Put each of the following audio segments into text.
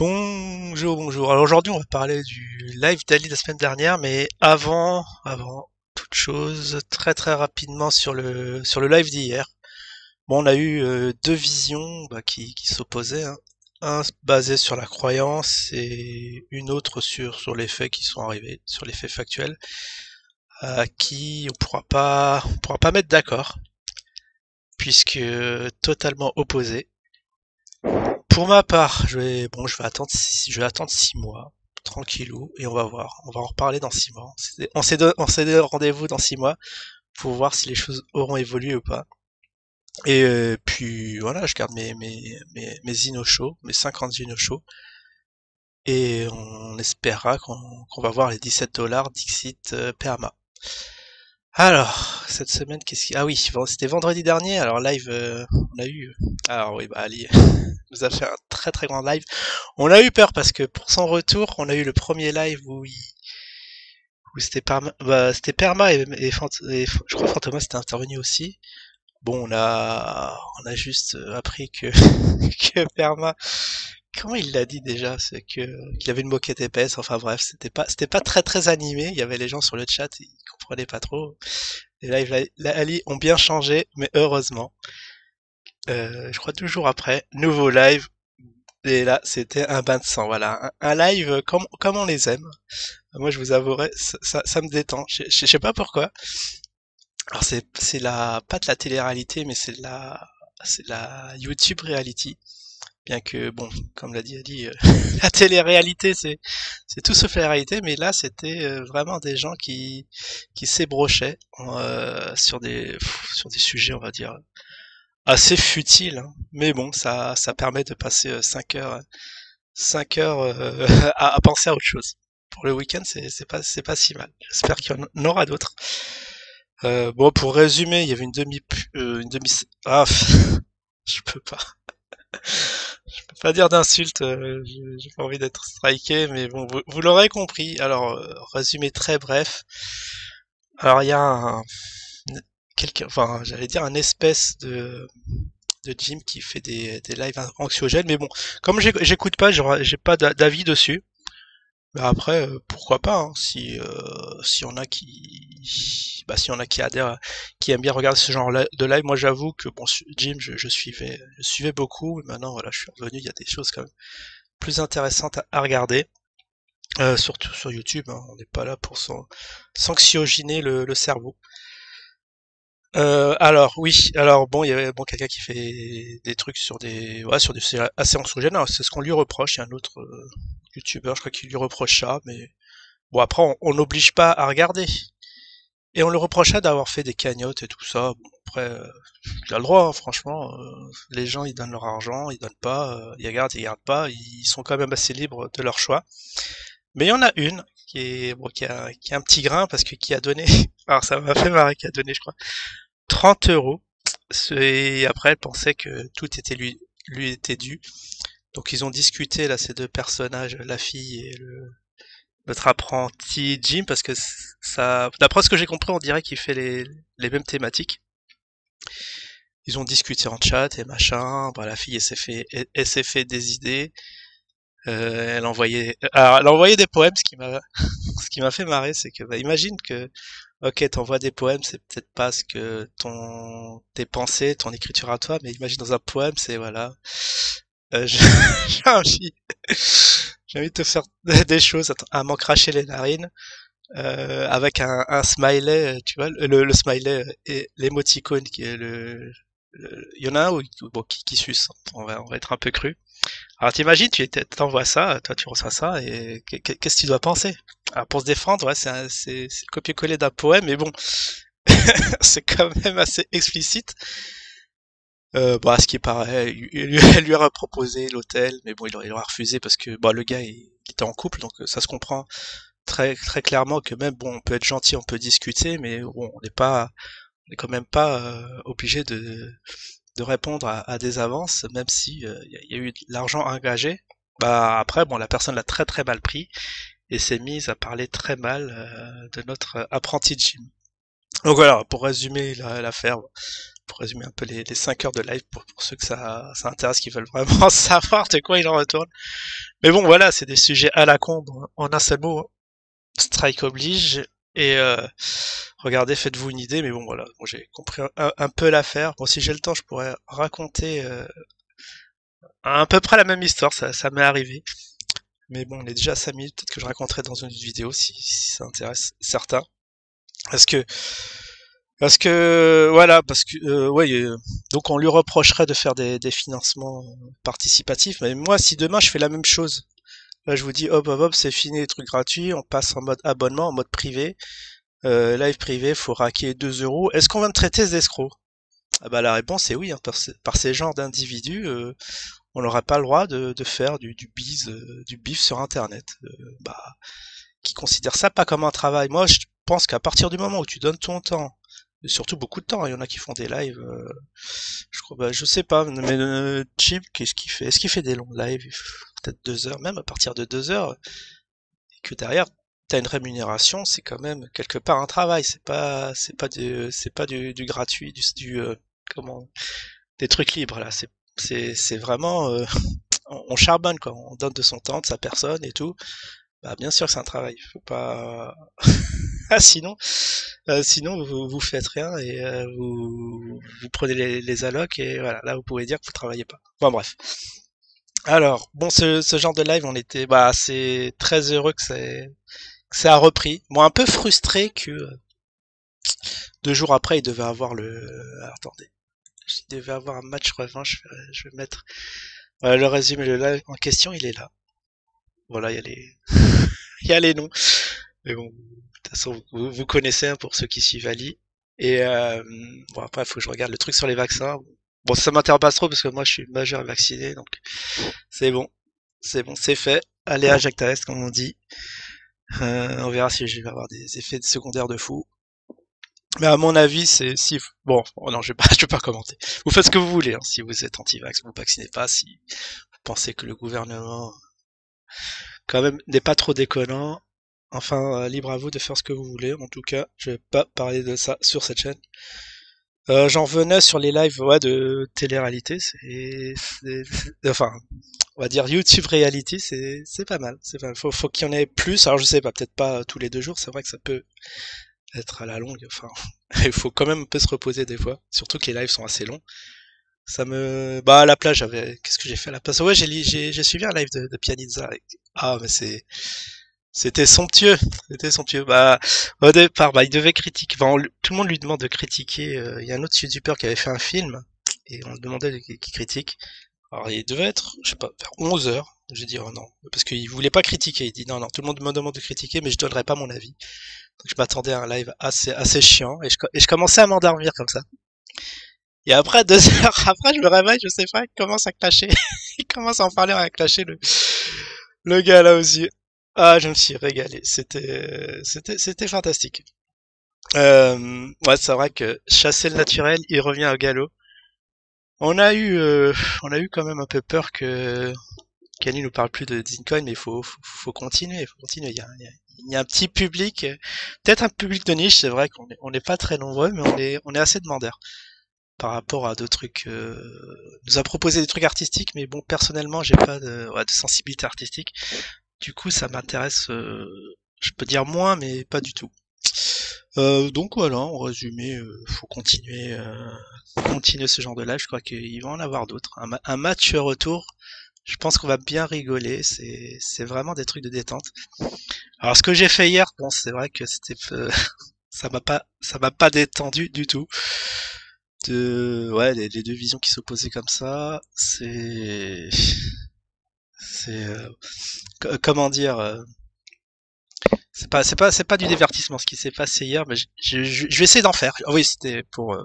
Bonjour, bonjour. Alors aujourd'hui, on va parler du live d'Ali de la semaine dernière, mais avant toute chose, très très rapidement sur le live d'hier. Bon, on a eu deux visions qui s'opposaient, hein. Un basé sur la croyance et une autre sur les faits qui sont arrivés, sur les faits factuels, qui on pourra pas mettre d'accord, puisque totalement opposés. Pour ma part, je vais attendre 6 mois, tranquillou, et on va voir. On va en reparler dans 6 mois. On s'est donné rendez-vous dans 6 mois pour voir si les choses auront évolué ou pas. Et puis voilà, je garde mes inos chauds, mes 50 inos chauds, et on espérera qu'on va voir les 17 dollars Dixit PRMA. Alors, cette semaine, Ah oui, c'était vendredi dernier, alors live, on a eu... Alors oui, bah Ali nous a fait un très très grand live. On a eu peur parce que pour son retour, on a eu le premier live où c'était Perma je crois Fantomas était intervenu aussi. Bon, on a juste appris que que Perma, comment il l'a dit déjà, c'est que qu'il y avait une moquette épaisse. Enfin bref, c'était pas très très animé. Il y avait les gens sur le chat, ils comprenaient pas trop. Les lives Ali ont bien changé, mais heureusement. Je crois 2 jours après, nouveau live. Et là, c'était un bain de sang, voilà. Un live comme on les aime. Moi, je vous avouerai, ça me détend. Je sais pas pourquoi. Alors, pas de la télé-réalité, mais c'est de la YouTube reality. Bien que, bon, comme l'a dit Ali, la télé-réalité, c'est tout sauf la réalité, mais là, c'était vraiment des gens qui s'ébrochaient sur des sujets, on va dire, assez futiles, hein. Mais bon, ça permet de passer 5 heures à penser à autre chose. Pour le week-end, c'est pas si mal. J'espère qu'il y en aura d'autres. Bon, pour résumer, il y avait une demi, ah, je peux pas, je peux pas dire d'insulte. J'ai pas envie d'être striké, mais bon, vous l'aurez compris. Alors, résumé très bref. Alors, il y a enfin, j'allais dire un espèce de Jim qui fait des lives anxiogènes, mais bon, comme j'écoute pas, j'ai pas d'avis dessus. Mais après, pourquoi pas, hein, si on a si on a qui adhèrent, qui aiment bien regarder ce genre de live. Moi, j'avoue que bon, Jim, je suivais beaucoup. Mais maintenant, voilà, je suis revenu. Il y a des choses quand même plus intéressantes à regarder, surtout sur YouTube, hein. On n'est pas là pour s'anxioginer le cerveau. Alors oui, alors bon, il y avait bon quelqu'un qui fait des trucs sur des sujets assez anxiogènes. Alors, c'est ce qu'on lui reproche. Il y a un autre youtubeur, je crois, qui lui reproche ça, mais bon, après, on n'oblige pas à regarder. Et on le reprochait d'avoir fait des cagnottes et tout ça. Bon, après, il a le droit, hein, franchement. Les gens, ils donnent leur argent, ils donnent pas, ils gardent pas. Ils sont quand même assez libres de leur choix. Mais il y en a une qui a un petit grain parce que qui a donné. Alors ça m'a fait marrer, qui a donné, je crois, 30 euros. Et après, elle pensait que tout était lui était dû. Donc ils ont discuté là, ces deux personnages, la fille et notre apprenti Jim, parce que ça, d'après ce que j'ai compris, on dirait qu'il fait les mêmes thématiques. Ils ont discuté en chat et machin. Bah, la fille, elle s'est fait des idées. Elle a envoyé des poèmes. Ce qui m'a fait marrer, c'est que, bah, imagine que, ok, t'envoies des poèmes, c'est peut-être pas ce que tes pensées, ton écriture à toi, mais imagine dans un poème, c'est voilà, j'ai j'ai envie, j'ai envie de te faire des choses, à m'en cracher les narines, avec un smiley, tu vois, le smiley et l'émoticône qui est il y en a un bon, qui suce, on va être un peu cru. Alors t'imagines, t'envoies ça, toi tu reçois ça, et qu'est-ce que tu dois penser? Alors pour se défendre, ouais, c'est le copier-coller d'un poème, mais bon, c'est quand même assez explicite. Bon, à ce qui paraît, elle lui a proposé l'hôtel, mais bon, il aura refusé parce que bah, le gars il était en couple, donc ça se comprend très très clairement que même bon, on peut être gentil, on peut discuter, mais bon, on est quand même pas obligé de répondre à des avances, même si y a eu de l'argent engagé. Bah après, bon, la personne l'a très très mal pris et s'est mise à parler très mal de notre apprenti de gym. Donc voilà, pour résumer l'affaire, pour résumer un peu les 5 heures de live pour ceux que ça intéresse, qui veulent vraiment savoir de quoi il en retourne. Mais bon, voilà, c'est des sujets à la con, en un seul mot, strike oblige. Et regardez, faites-vous une idée, mais bon voilà, bon, j'ai compris un peu l'affaire. Bon, si j'ai le temps, je pourrais raconter à peu près la même histoire, ça m'est arrivé. Mais bon, on est déjà à 5 minutes, peut-être que je raconterai dans une autre vidéo si ça intéresse certains. Parce que voilà, parce que ouais, donc on lui reprocherait de faire des financements participatifs, mais moi si demain je fais la même chose, là je vous dis hop hop hop, c'est fini les trucs gratuits, on passe en mode abonnement, en mode privé, live privé, faut raquer 2 euros. Est-ce qu'on va me traiter d'escroc? Ah bah la réponse est oui, hein, par ces genres d'individus, on n'aurait pas le droit de faire du bif sur internet. Bah, qui considèrent ça pas comme un travail. Moi je pense qu'à partir du moment où tu donnes ton temps, et surtout beaucoup de temps, il y en a qui font des lives, je crois, bah, je sais pas, mais Chip, qu'est-ce qu'il fait? Est-ce qu'il fait des longs lives? Peut-être 2 heures, même à partir de 2 heures, et que derrière, t'as une rémunération, c'est quand même quelque part un travail, c'est pas du gratuit, comment, des trucs libres, là, c'est vraiment, on charbonne, quoi, on donne de son temps, de sa personne et tout. Bah, bien sûr que c'est un travail, faut pas, ah, sinon vous faites rien et vous prenez les allocs et voilà, là vous pouvez dire que vous travaillez pas. Bon bref. Alors, bon ce genre de live, on était bah c'est très heureux que ça a repris. Bon, un peu frustré que 2 jours après il devait avoir attendez. Il devait avoir un match revanche, je vais mettre voilà, le résumé, le live en question, il est là. Voilà, il y a les il y a les noms. Mais bon, de toute façon, vous connaissez hein, pour ceux qui suivent Ali. Et bon après, il faut que je regarde le truc sur les vaccins. Bon, ça m'intéresse pas trop parce que moi, je suis majeur et vacciné, donc c'est bon, c'est fait. Allez à Jacques Test, comme on dit. On verra si je vais avoir des effets secondaires de fou. Mais à mon avis, c'est si bon, oh non, je vais pas commenter. Vous faites ce que vous voulez, hein, si vous êtes anti-vax, vous vaccinez pas. Si vous pensez que le gouvernement quand même n'est pas trop déconnant, enfin, libre à vous de faire ce que vous voulez. En tout cas, je vais pas parler de ça sur cette chaîne. J'en venais sur les lives ouais, de télé-réalité. Enfin, on va dire YouTube Reality, c'est pas mal. C'est pas mal. Faut qu'il y en ait plus. Alors je sais pas, peut-être pas tous les 2 jours. C'est vrai que ça peut être à la longue. Enfin, il faut quand même un peu se reposer des fois. Surtout que les lives sont assez longs. Bah à la plage, qu'est-ce que j'ai fait à la plage? Ouais, j'ai suivi un live de Pianizza. Ah, mais c'était somptueux, c'était somptueux. Bah, au départ, bah, il devait critiquer. Enfin, tout le monde lui demande de critiquer. Il y a un autre youtubeur qui avait fait un film et on lui demandait qu'il critique. Alors, il devait être, je sais pas, vers 11 heures. J'ai dit oh non, parce qu'il voulait pas critiquer. Il dit non, non, tout le monde me demande de critiquer, mais je donnerai pas mon avis. Donc, je m'attendais à un live assez chiant et je commençais à m'endormir comme ça. Et après, 2 heures après, je me réveille, je sais pas, il commence à clasher. Il commence à en parler, à clasher le gars là aussi. Ah, je me suis régalé. C'était fantastique. Ouais, c'est vrai que chasser le naturel, il revient au galop. On a eu, euh, on a eu quand même un peu peur que Kenny nous parle plus de Bitcoin, mais faut continuer, faut continuer. Il y a un petit public, peut-être un public de niche. C'est vrai on n'est pas très nombreux, mais on est assez demandeurs par rapport à d'autres trucs. Nous a proposé des trucs artistiques, mais bon, personnellement, j'ai pas de sensibilité artistique. Du coup, ça m'intéresse, je peux dire moins, mais pas du tout. Donc voilà, en résumé, faut continuer ce genre de live. Je crois qu'il va en avoir d'autres. Un match retour, je pense qu'on va bien rigoler. C'est vraiment des trucs de détente. Alors ce que j'ai fait hier, bon, c'est vrai que c'était ça m'a pas détendu du tout. Ouais, les deux visions qui s'opposaient comme ça, c'est comment dire. C'est pas du divertissement ce qui s'est passé hier, mais je vais essayer d'en faire. Ah oui, c'était pour.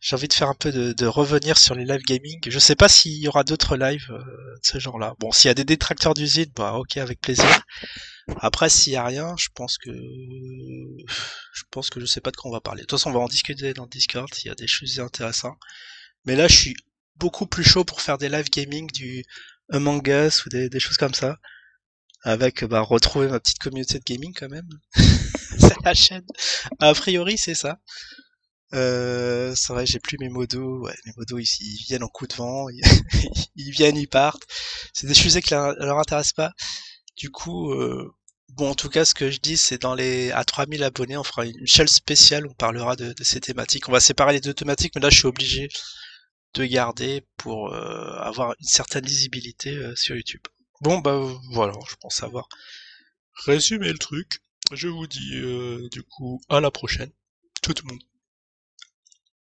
J'ai envie de faire un peu de revenir sur les live gaming. Je sais pas s'il y aura d'autres lives de ce genre-là. Bon, s'il y a des détracteurs d'usine, bah ok, avec plaisir. Après, s'il y a rien, je pense que je sais pas de quoi on va parler. De toute façon, on va en discuter dans le Discord s'il y a des choses intéressantes. Mais là, je suis beaucoup plus chaud pour faire des live gaming, du Among Us ou des choses comme ça. Avec bah, retrouver ma petite communauté de gaming quand même. C'est la chaîne. A priori, c'est ça. C'est vrai, j'ai plus mes modos. Ouais, mes modos, ils viennent en coup de vent, ils viennent, ils partent. C'est des sujets qui leur intéressent pas. Du coup, bon, en tout cas, ce que je dis, c'est à 3000 abonnés, on fera une chaîne spéciale, on parlera de ces thématiques. On va séparer les deux thématiques, mais là, je suis obligé de garder pour avoir une certaine lisibilité sur YouTube. Bon, bah voilà, je pense avoir résumé le truc. Je vous dis du coup à la prochaine, tout le monde.